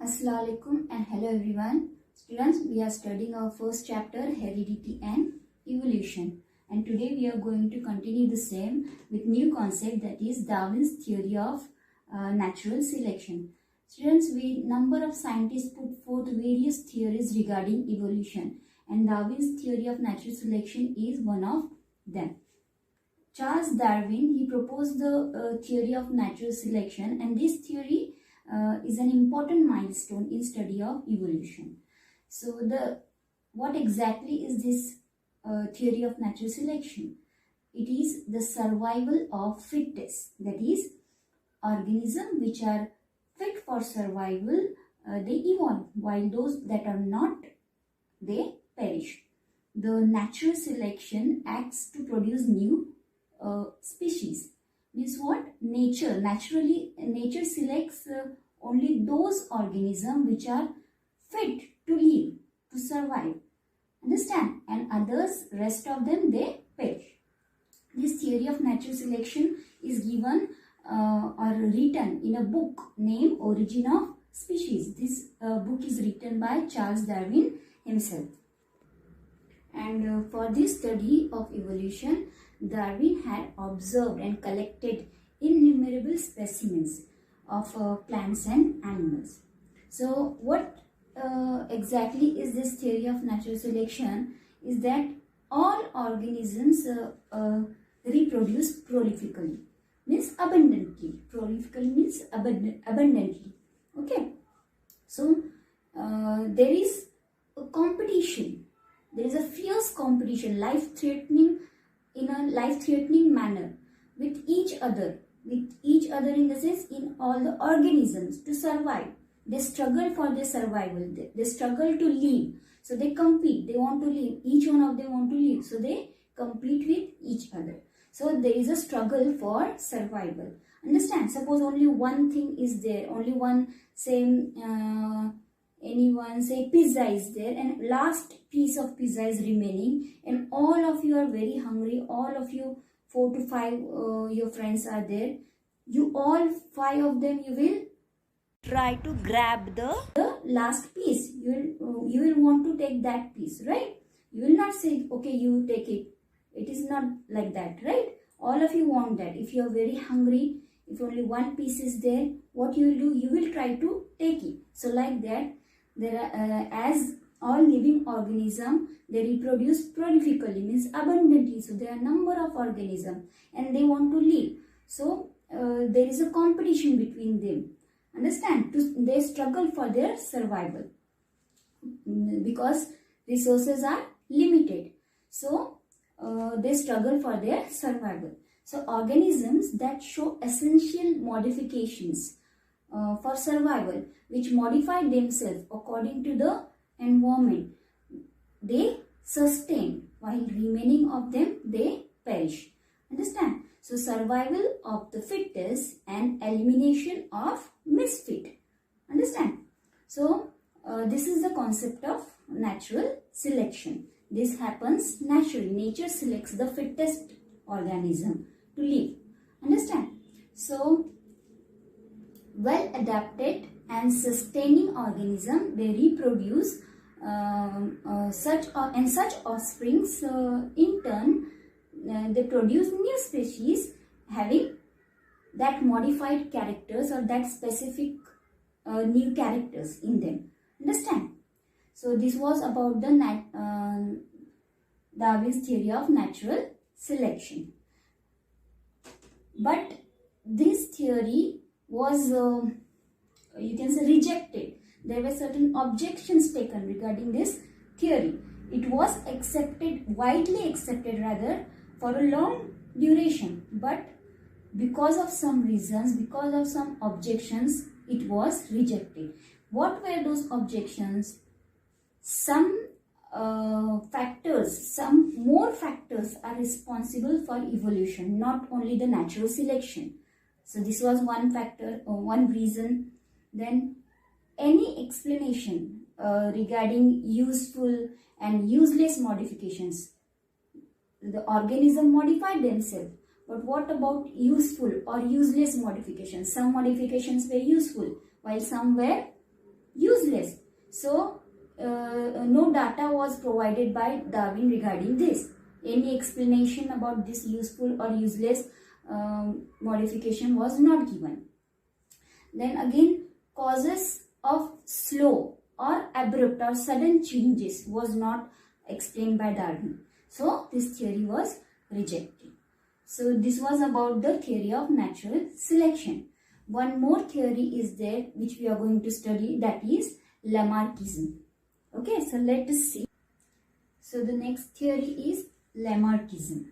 Assalamualaikum and hello everyone. Students, we are studying our first chapter, Heredity and Evolution. And today we are going to continue the same with new concept, that is Darwin's Theory of Natural Selection. Students, number of scientists put forth various theories regarding evolution, and Darwin's Theory of Natural Selection is one of them. Charles Darwin, he proposed the theory of natural selection, and this theory is an important milestone in study of evolution. So what exactly is this theory of natural selection? It is the survival of fittest, that is, organisms which are fit for survival, they evolve, while those that are not, they perish. The natural selection acts to produce new species. Means what? Nature selects only those organisms which are fit to live, to survive. Understand? And others, rest of them, they perish. This theory of natural selection is given or written in a book named Origin of Species. This book is written by Charles Darwin himself. And for this study of evolution, Darwin had observed and collected innumerable specimens of plants and animals. So what exactly is this theory of natural selection? Is that all organisms reproduce prolifically, means abundantly. Prolifically means abundantly. Okay. So there is a competition. There is a fierce competition, life-threatening, in a life-threatening manner with each other in the sense in all the organisms to survive. They struggle for their survival. They struggle to live. So they compete. They want to live. Each one of them want to live. So they compete with each other. So there is a struggle for survival. Understand? Suppose only one thing is there. Only one, say, pizza is there, and last piece of pizza is remaining, and all of you are very hungry. All of you, 4 to 5 your friends are there. You all 5 of them, you will try to grab the last piece. You will want to take that piece, right? You will not say, okay, you take it. It is not like that, right? All of you want that. If you are very hungry, if only one piece is there, what you will do? You will try to take it. So like that, there are as all living organisms, they reproduce prolifically, means abundantly. So there are number of organisms and they want to live. So there is a competition between them. Understand? They struggle for their survival because resources are limited. So they struggle for their survival. So organisms that show essential modifications for survival, which modify themselves according to the environment, they sustain, while remaining of them, they perish. Understand? So survival of the fittest and elimination of misfit. Understand? So this is the concept of natural selection. This happens naturally. Nature selects the fittest organism to live. Understand? So well adapted and sustaining organism, they reproduce such offsprings. In turn, they produce new species having that modified characters or that specific new characters in them. Understand? So this was about the Darwin's theory of natural selection. But this theory was, you can say, rejected. There were certain objections taken regarding this theory. It was widely accepted rather, for a long duration. But because of some reasons, because of some objections, it was rejected. What were those objections? Some more factors are responsible for evolution, not only the natural selection. So this was one factor or one reason. Then any explanation regarding useful and useless modifications. The organism modified themselves. But what about useful or useless modifications? Some modifications were useful while some were useless. So no data was provided by Darwin regarding this. Any explanation about this useful or useless modification was not given. Then again, causes of slow or abrupt or sudden changes was not explained by Darwin. So this theory was rejected. So this was about the theory of natural selection. One more theory is there which we are going to study, that is Lamarckism. Okay, so let us see. So the next theory is Lamarckism.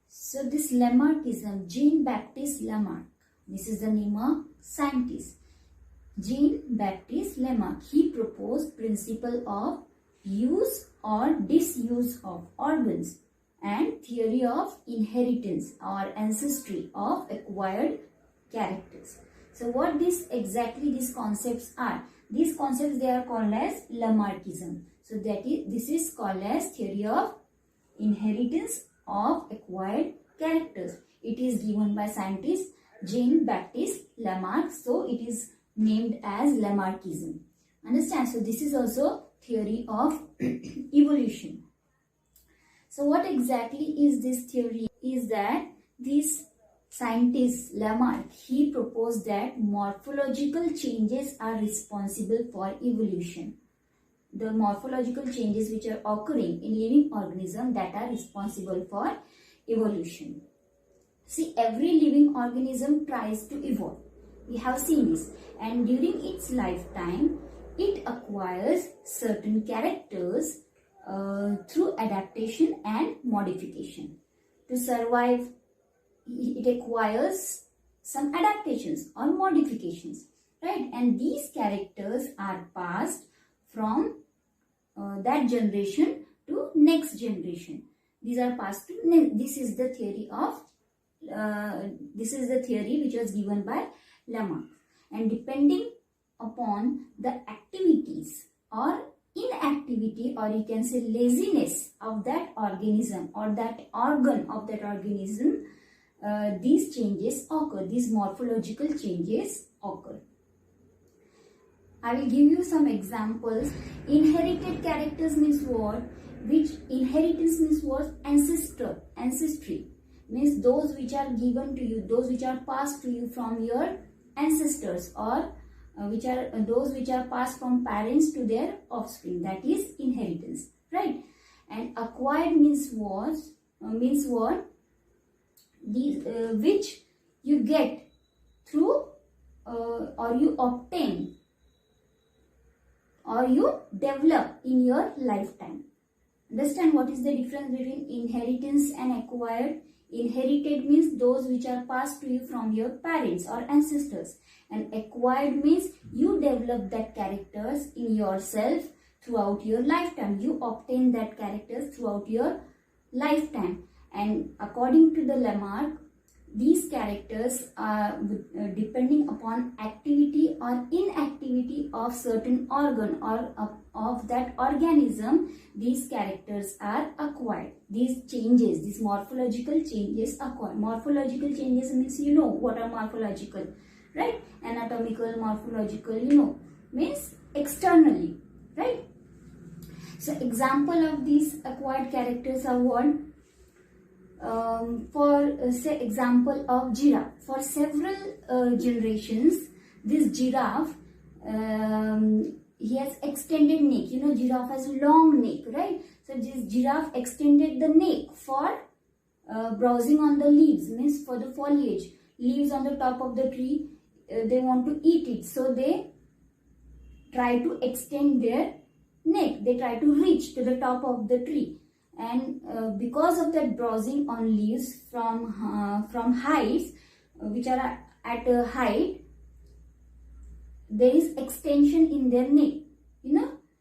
So this Lamarckism, Jean-Baptiste Lamarck, this is the name of scientist. Jean-Baptiste Lamarck, he proposed principle of use or disuse of organs and theory of inheritance or ancestry of acquired characters. So what these concepts are? These concepts, they are called as Lamarckism. So this is called as theory of inheritance of acquired characters. It is given by scientist Jean-Baptiste Lamarck. So it is named as Lamarckism. Understand? So this is also theory of evolution. So what exactly is this theory? Is that this scientist Lamarck, he proposed that morphological changes are responsible for evolution. The morphological changes which are occurring in living organism, that are responsible for evolution. See, every living organism tries to evolve. We have seen this, and during its lifetime, it acquires certain characters through adaptation and modification. To survive, it acquires some adaptations or modifications, right? And these characters are passed from that generation to next generation. These are passed to this is the theory of which was given by Lamarck. And depending upon the activities or inactivity, or you can say laziness of that organism or that organ of that organism, these changes occur, these morphological changes occur. I will give you some examples. Inherited characters means what? Which inheritance means what? Ancestry means those which are given to you, those which are passed to you from your ancestors, or those which are passed from parents to their offspring. That is inheritance, right? And acquired means what? These which you get through or you obtain or you develop in your lifetime. Understand what is the difference between inheritance and acquired? Inherited means those which are passed to you from your parents or ancestors, and acquired means you develop that characters in yourself throughout your lifetime. You obtain that characters throughout your lifetime. And according to the Lamarck, these characters are depending upon activity or inactivity of certain organ or of that organism. These characters are acquired. These changes, these morphological changes acquired. Morphological changes means you know what are morphological, right? Anatomical, morphological, means externally, right? So example of these acquired characters are what? Say example of giraffe. For several generations, this giraffe, he has extended neck. Giraffe has a long neck, right? So this giraffe extended the neck for browsing on the leaves, means for the foliage. Leaves on the top of the tree, they want to eat it. So they try to extend their neck. They try to reach to the top of the tree. And because of that browsing on leaves from heights which are at a height, there is extension in their neck,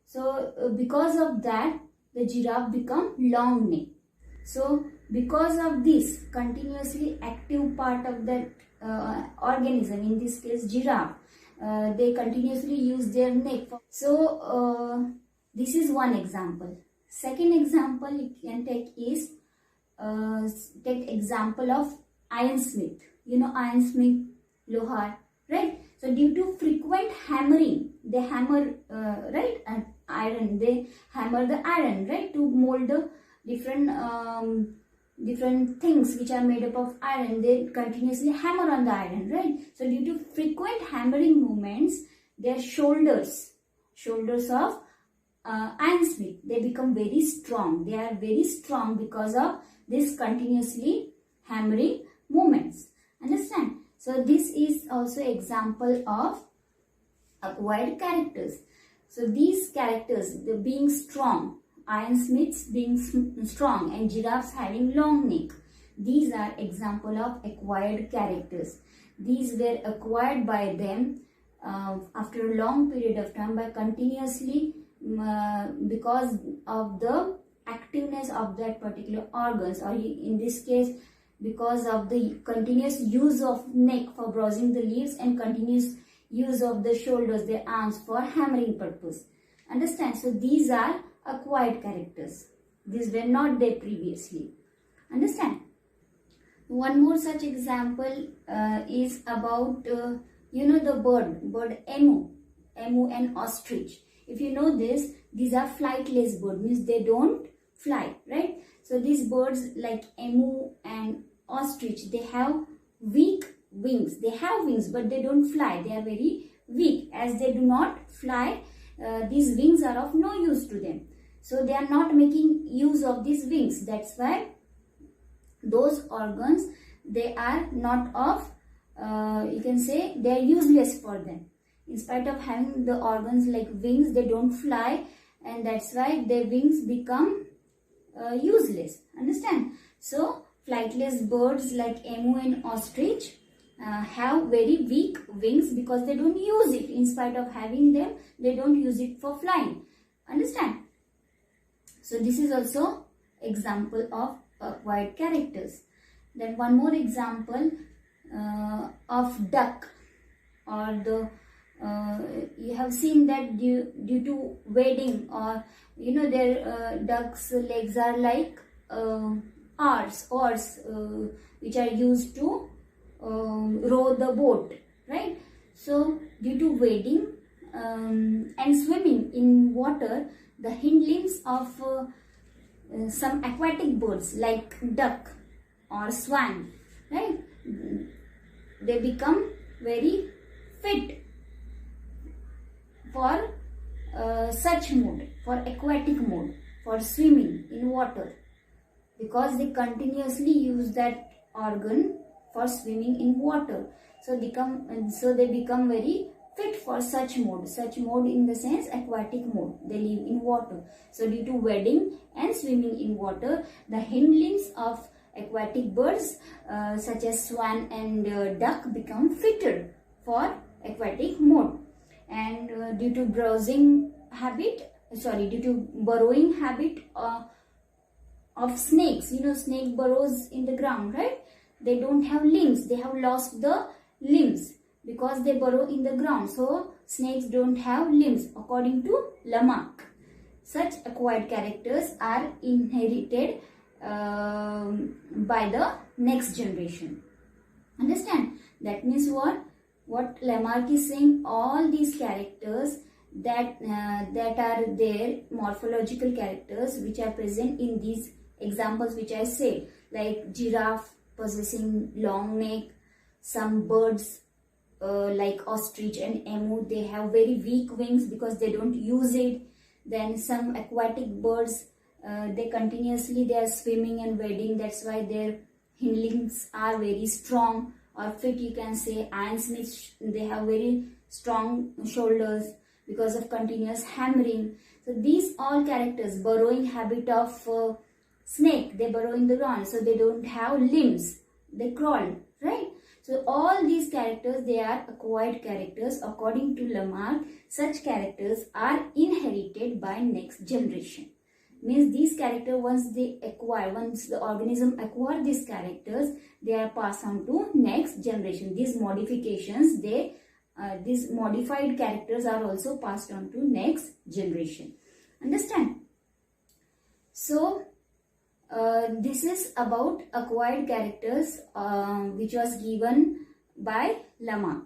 So because of that, the giraffe become long neck. So because of this continuously active part of that organism, in this case giraffe, they continuously use their neck. So this is one example. Second example you can take is take example of ironsmith. Ironsmith, lohar, right? So So due to frequent hammering, they hammer right, and iron, they hammer the iron, right, to mold the different things which are made up of iron. They continuously hammer on the iron, right? So due to frequent hammering movements, their shoulders of ironsmith, they become very strong. They are very strong because of this continuously hammering movements. Understand? So this is also example of acquired characters. So these characters, the being strong, ironsmiths being strong, and giraffes having long neck, these are example of acquired characters. These were acquired by them after a long period of time by continuously because of the activeness of that particular organs, or in this case because of the continuous use of neck for browsing the leaves and continuous use of the shoulders, the arms for hammering purpose. Understand? So these are acquired characters. These were not there previously. Understand? One more such example is about the bird emu and ostrich. If you know this, these are flightless birds, means they don't fly, right? So these birds like emu and ostrich, they have weak wings. They have wings, but they don't fly. They are very weak. As they do not fly, these wings are of no use to them. So they are not making use of these wings. That's why those organs, they are not of, you can say, they are useless for them. In spite of having the organs like wings, they don't fly, and that's why their wings become useless. Understand? So flightless birds like emu and ostrich have very weak wings because they don't use it. In spite of having them, they don't use it for flying. Understand? So this is also example of acquired characters. Then one more example of duck, or the you have seen that due to wading, or their ducks' legs are like oars which are used to row the boat, right? So due to wading and swimming in water, the hind limbs of some aquatic birds like duck or swan, right, they become very fit for such mode, for aquatic mode, for swimming in water, because they continuously use that organ for swimming in water. So they become very fit for such mode in the sense aquatic mode. They live in water. So due to wading and swimming in water, the hind limbs of aquatic birds such as swan and duck become fitter for aquatic mode. And due to burrowing habit of snakes, snake burrows in the ground, right? They don't have limbs. They have lost the limbs because they burrow in the ground. So snakes don't have limbs according to Lamar. Such acquired characters are inherited by the next generation. Understand? That means what Lamar is saying, all these characters that are there, morphological characters which are present in these examples which I said, like giraffe possessing long neck, some birds like ostrich and emu, they have very weak wings because they don't use it. Then some aquatic birds, they are swimming and wading, that's why their hind limbs are very strong or fit, you can say. Ironsmiths, they have very strong shoulders because of continuous hammering. So these all characters, burrowing habit of snake, they burrow in the ground, so they don't have limbs, they crawl, right? So all these characters, they are acquired characters according to Lamar. Such characters are inherited by next generation. Means these characters, once the organism acquire these characters, they are passed on to next generation. These modifications, these modified characters are also passed on to next generation. Understand? So this is about acquired characters which was given by Lamar.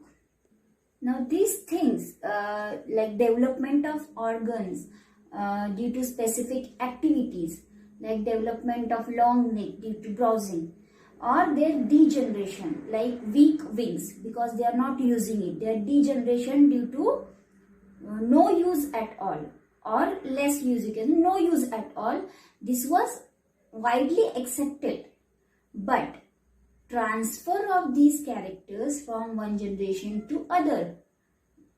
Now these things like development of organs due to specific activities, like development of long neck due to browsing, or their degeneration like weak wings because they are not using it, their degeneration due to no use at all, or less use, you can no use at all. This was widely accepted, but transfer of these characters from one generation to other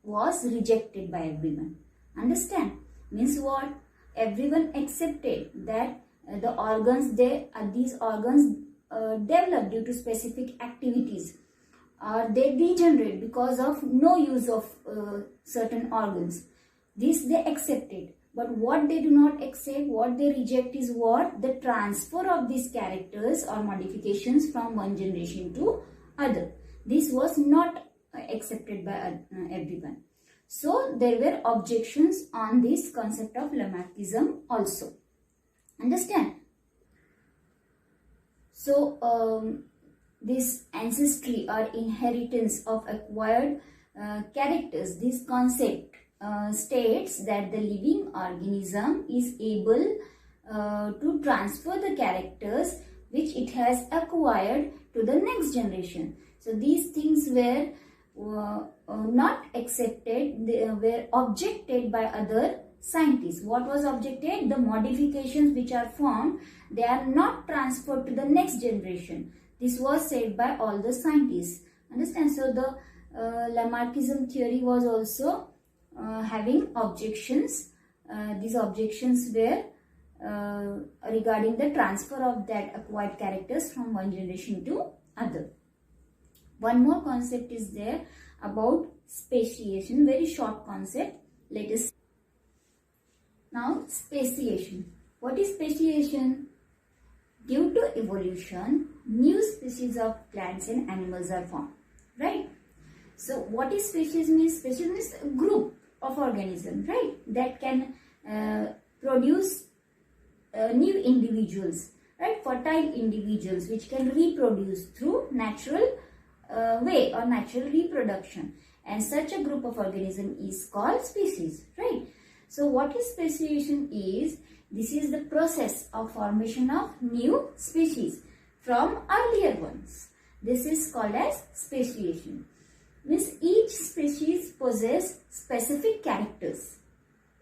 was rejected by everyone. Understand? Means what? Everyone accepted that the organs, these organs develop due to specific activities, or they degenerate because of no use of certain organs. This they accepted. But what they do not accept, what they reject is what? The transfer of these characters or modifications from one generation to other. This was not accepted by everyone. So there were objections on this concept of Lamarckism also. Understand? So this ancestry or inheritance of acquired characters, this concept states that the living organism is able to transfer the characters which it has acquired to the next generation. So these things were not accepted, they were objected by other scientists. What was objected? The modifications which are formed, they are not transferred to the next generation. This was said by all the scientists. Understand? So the Lamarckism theory was also having objections. These objections were regarding the transfer of that acquired characters from one generation to other. One more concept is there about speciation, very short concept. Let us see. Now speciation. What is speciation? Due to evolution, new species of plants and animals are formed, right? So what is species means? Species means a group of organisms, right, that can produce new individuals, right, fertile individuals which can reproduce through natural way or natural reproduction, and such a group of organism is called species, right? So what is speciation is? This is the process of formation of new species from earlier ones. This is called as speciation. Means each species possess specific characters.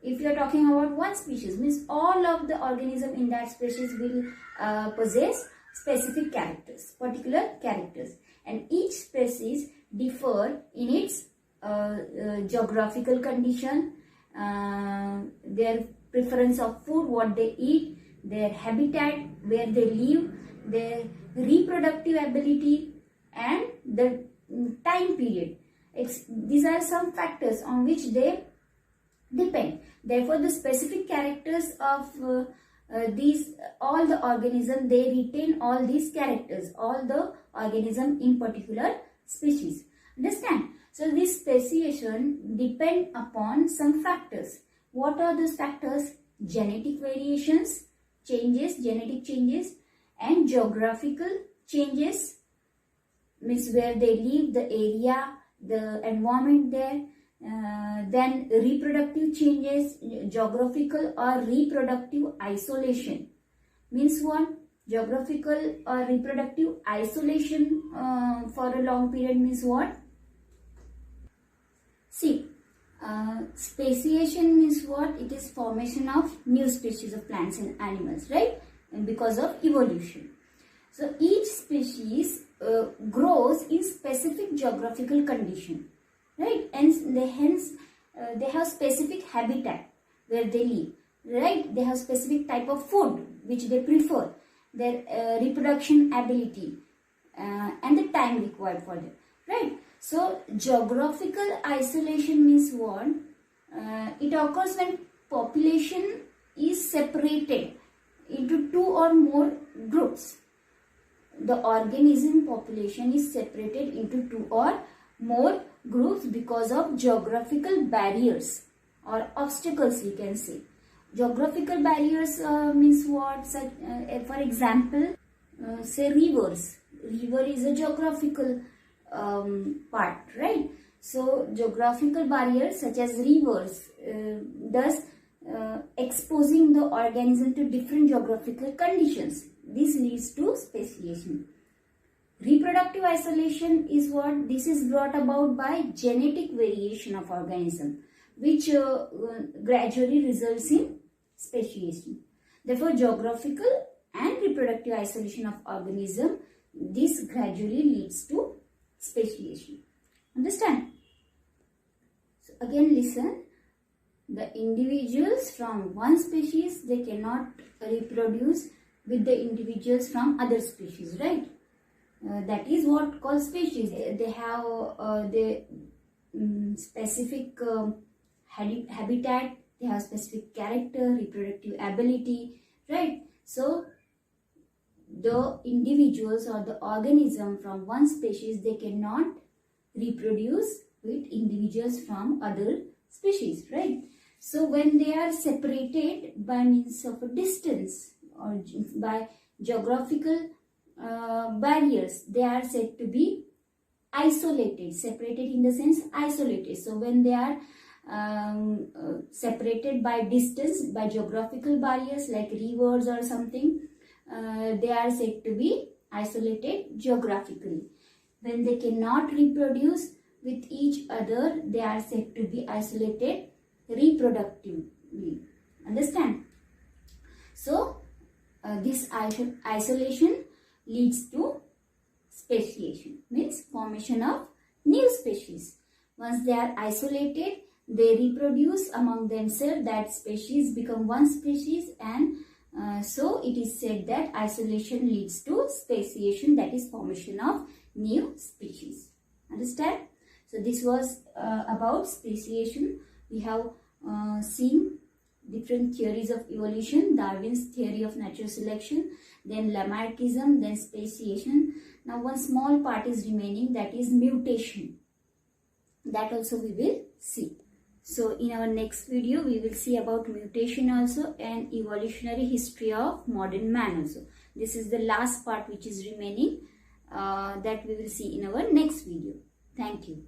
If you are talking about one species, means all of the organism in that species will possess specific characters, particular characters, and each species differ in its geographical condition, their preference of food, what they eat, their habitat, where they live, their reproductive ability, and the time period. These are some factors on which they depend. Therefore, the specific characters of all the organism, they retain all these characters, all the organism in particular species. Understand? So this speciation depend upon some factors. What are those factors? Genetic variations, genetic changes, and geographical changes, means where they live, the area, the environment there. Then reproductive changes, geographical or reproductive isolation. Means what? Geographical or reproductive isolation for a long period means what? See, speciation means what? It is formation of new species of plants and animals, right? And because of evolution. So each species grows in specific geographical condition, right? And hence they have specific habitat where they live, right? They have specific type of food which they prefer, their reproduction ability, and the time required for them, right? So geographical isolation means what? It occurs when population is separated into two or more groups. The organism population is separated into two or more groups because of geographical barriers or obstacles, we can say. Geographical barriers means what? Such, for example, say rivers. River is a geographical part, right? So geographical barriers such as rivers, thus exposing the organism to different geographical conditions. This leads to speciation. Reproductive isolation is what? This is brought about by genetic variation of organism, which gradually results in speciation. Therefore, geographical and reproductive isolation of organism, this gradually leads to speciation. Understand? So again listen, the individuals from one species, they cannot reproduce with the individuals from other species, right? That is what called species. They have the specific habitat, they have specific character, reproductive ability, right? So the individuals or the organism from one species, they cannot reproduce with individuals from other species, right? So when they are separated by means of a distance or by geographical barriers, they are said to be isolated. Separated in the sense isolated. So when they are separated by distance, by geographical barriers like rivers or something, they are said to be isolated geographically. When they cannot reproduce with each other, they are said to be isolated reproductively. Understand? So this isolation leads to speciation, means formation of new species. Once they are isolated, they reproduce among themselves, that species become one species, and so it is said that isolation leads to speciation, that is formation of new species. Understand? So this was about speciation. We have seen different theories of evolution, Darwin's theory of natural selection, then Lamarckism, then speciation. Now one small part is remaining, that is mutation. That also we will see. So in our next video we will see about mutation also and evolutionary history of modern man also. This is the last part which is remaining, that we will see in our next video. Thank you.